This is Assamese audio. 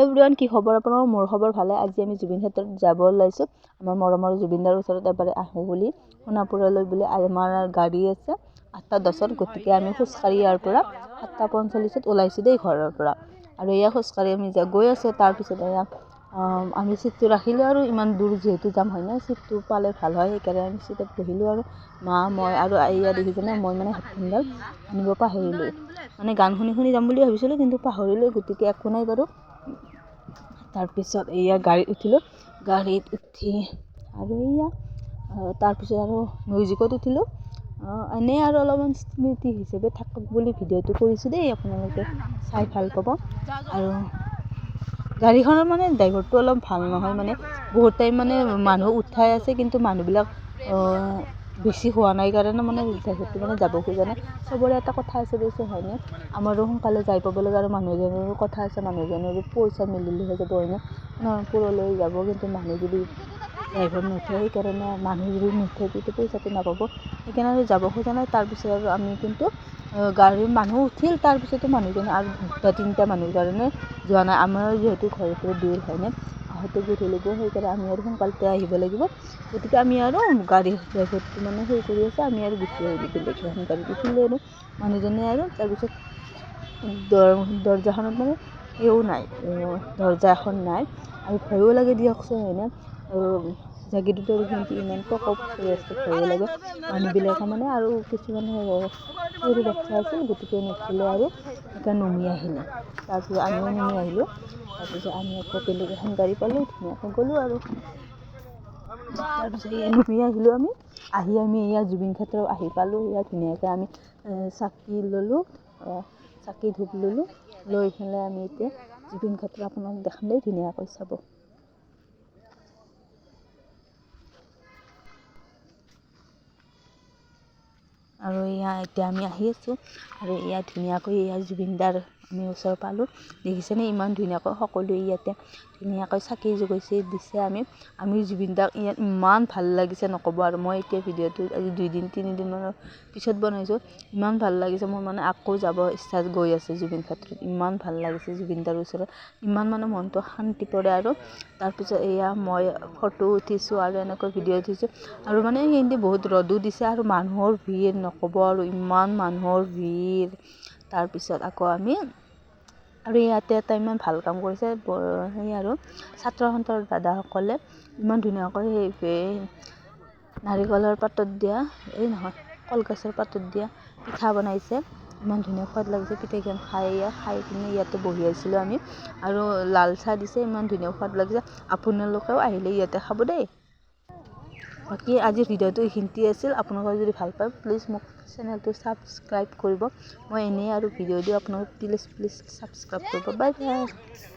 এভৰিৱান, কি খবৰ আপোনাৰ? মোৰ খবৰ ভালে। আজি আমি জুবিন ক্ষেত্ৰত যাব ওলাইছোঁ। আমাৰ মৰমৰ জুবিনদাৰ ওচৰত এবাৰ আহোঁ বুলি, সোণাপুৰলৈ বুলি। আমাৰ গাড়ী আছে 8:10, গতিকে আমি খোজকাঢ়ি ইয়াৰ পৰা 7:45 ওলাইছোঁ দেই ঘৰৰ পৰা। আৰু এয়া খোজকাঢ়ি আমি গৈ আছোঁ। তাৰপিছত এয়া আমি চিটটো ৰাখিলোঁ আৰু ইমান দূৰ যিহেতু যাম হয় না, চিটটো পালে ভাল হয়, সেইকাৰণে আমি চিটত বহিলোঁ। আৰু মা, মই আৰু এয়া দেখিছেনে, মই মানে হেডফোনডাল আনিব পাহৰিলোঁ। মানে গান শুনি শুনি যাম বুলি ভাবিছিলোঁ, কিন্তু পাহৰিলোঁ, গতিকে একো নাই বাৰু। তাৰপিছত এয়া গাড়ীত উঠিলোঁ। গাড়ীত উঠি আৰু এয়া তাৰপিছত আৰু মিউজিকত উঠিলোঁ। এনেই আৰু অলপমান স্মৃতি হিচাপে থাকক বুলি ভিডিঅ'টো কৰিছোঁ দেই, আপোনালোকে চাই ভাল পাব। আৰু গাড়ীখনৰ মানে ড্ৰাইভাৰটো অলপ ভাল নহয়, মানে বহুত টাইম মানে মানুহ উঠাই আছে, কিন্তু মানুহবিলাক বেছি হোৱা নাই কাৰণে মানে ড্ৰাইভাৰটো মানে যাব খোজা নাই। চবৰে এটা কথা আছে দেচোন, হয়নে? আমাৰো সোনকালে যাই পাব লাগে আৰু মানুহজনৰো কথা আছে, মানুহজনৰো পইচা মিলিলেহে যাব, হয়নে? সোণাপুৰলৈ যাব, কিন্তু মানুহ যদি ড্ৰাইভাৰ নুঠে, সেইকাৰণে মানুহ যদি নুঠে তেতিয়া পইচাটো নাপাব, সেইকাৰণে আৰু যাব খোজা নাই। তাৰপিছত আৰু আমি কিন্তু গাড়ীৰ মানুহ উঠিল, তাৰপিছতো মানুহজনে আৰু 2-3টা মানুহৰ কাৰণে যোৱা নাই। আমাৰ যিহেতু ঘৰৰ পৰা দূৰ, হয়নে? আহোঁতে গধূলি লাগিব, সেইকাৰণে আমি আৰু সোনকালতে আহিব লাগিব। গতিকে আমি আৰু গাড়ী ড্ৰাইভাৰটো মানে হেৰি কৰি আছে, আমি আৰু গুচি আহিলোঁ বেলেগ এখন গাড়ীত উঠিলোঁ। আৰু মানুহজনে আৰু তাৰপিছত দৰ্জাখনত মানে এও নাই, দৰ্জা এখন নাই, আৰু ভয়ো লাগে দিয়কচোন, হয়নে? জাগীৰোডৰ কিন্তু ইমান প্ৰকোপ হৈ আছে, ভয়ো লাগে মানুহবিলাকে মানে। আৰু কিছুমান সৰু বাচ্ছা আছিল, গতিকে নুঠিলে আৰু সেইকাৰণে নমি আহিলে। তাৰপিছত আমিও নমি আহিলোঁ। তাৰপিছত আমি আকৌ বেলেগ এখন গাড়ী পালোঁ, ধুনীয়াকৈ গ'লোঁ। আৰু তাৰপিছত এয়া নমি আহিলোঁ। আমি এয়া জুবিন ক্ষেত্ৰ আহি পালোঁ। এয়া ধুনীয়াকৈ আমি চাকি ল'লোঁ, চাকি ধূপ ল'লোঁ, লৈ পেলাই আমি এতিয়া জুবিন ক্ষেত্ৰ আপোনাক দেখাম দেই, ধুনীয়াকৈ চাব। আৰু এয়া এতিয়া আমি আহি আছোঁ, আৰু এয়া ধুনীয়াকৈ এয়া জুবিনদাৰ আমি ওচৰ পালোঁ। দেখিছেনে ইমান ধুনীয়াকৈ সকলোৱে ইয়াতে ধুনীয়াকৈ চাকি জুগৈছে দিছে। আমি জুবিনদাক ইয়াত ইমান ভাল লাগিছে নক'ব আৰু। মই এতিয়া ভিডিঅ'টো আজি 2-3 দিনৰ পিছত বনাইছোঁ। ইমান ভাল লাগিছে, মোৰ মানে আকৌ যাব ইচ্ছা গৈ আছে জুবিন ক্ষেত্ৰত। ইমান ভাল লাগিছে জুবিনদাৰ ওচৰত, ইমান মানে মনটো শান্তি পৰে। আৰু তাৰপিছত এয়া মই ফটো উঠিছোঁ আৰু এনেকৈ ভিডিঅ' উঠিছোঁ। আৰু মানে কিন্তু বহুত ৰ'দো দিছে আৰু মানুহৰ ভিৰ নক'ব আৰু, ইমান মানুহৰ ভিৰ। তাৰপিছত আকৌ আমি আৰু ইয়াতে এটা ইমান ভাল কাম কৰিছে, সেই আৰু ছাত্ৰ সন্থাৰ দাদাসকলে ইমান ধুনীয়াকৈ সেই নাৰিকলৰ পাতত দিয়া, কলগছৰ পাতত দিয়া পিঠা বনাইছে। ইমান ধুনীয়া সোৱাদ লাগিছে পিঠাকেইখন খাই কিনে ইয়াতে বহি আছিলোঁ আমি। আৰু লাল চাহ দিছে, ইমান ধুনীয়া সোৱাদ লাগিছে। আপোনালোকেও আহিলে ইয়াতে খাব দেই। বাকী আজিৰ ভিডিঅ'টো এইখিনিতে আছিল। আপোনালোকে যদি ভাল পায় প্লিজ মোক চেনেলটো ছাবস্ক্ৰাইব কৰিব। মই এনেই আৰু ভিডিঅ' দিওঁ, আপোনালোকে প্লিজ ছাবস্ক্ৰাইব কৰিব। Bye bye.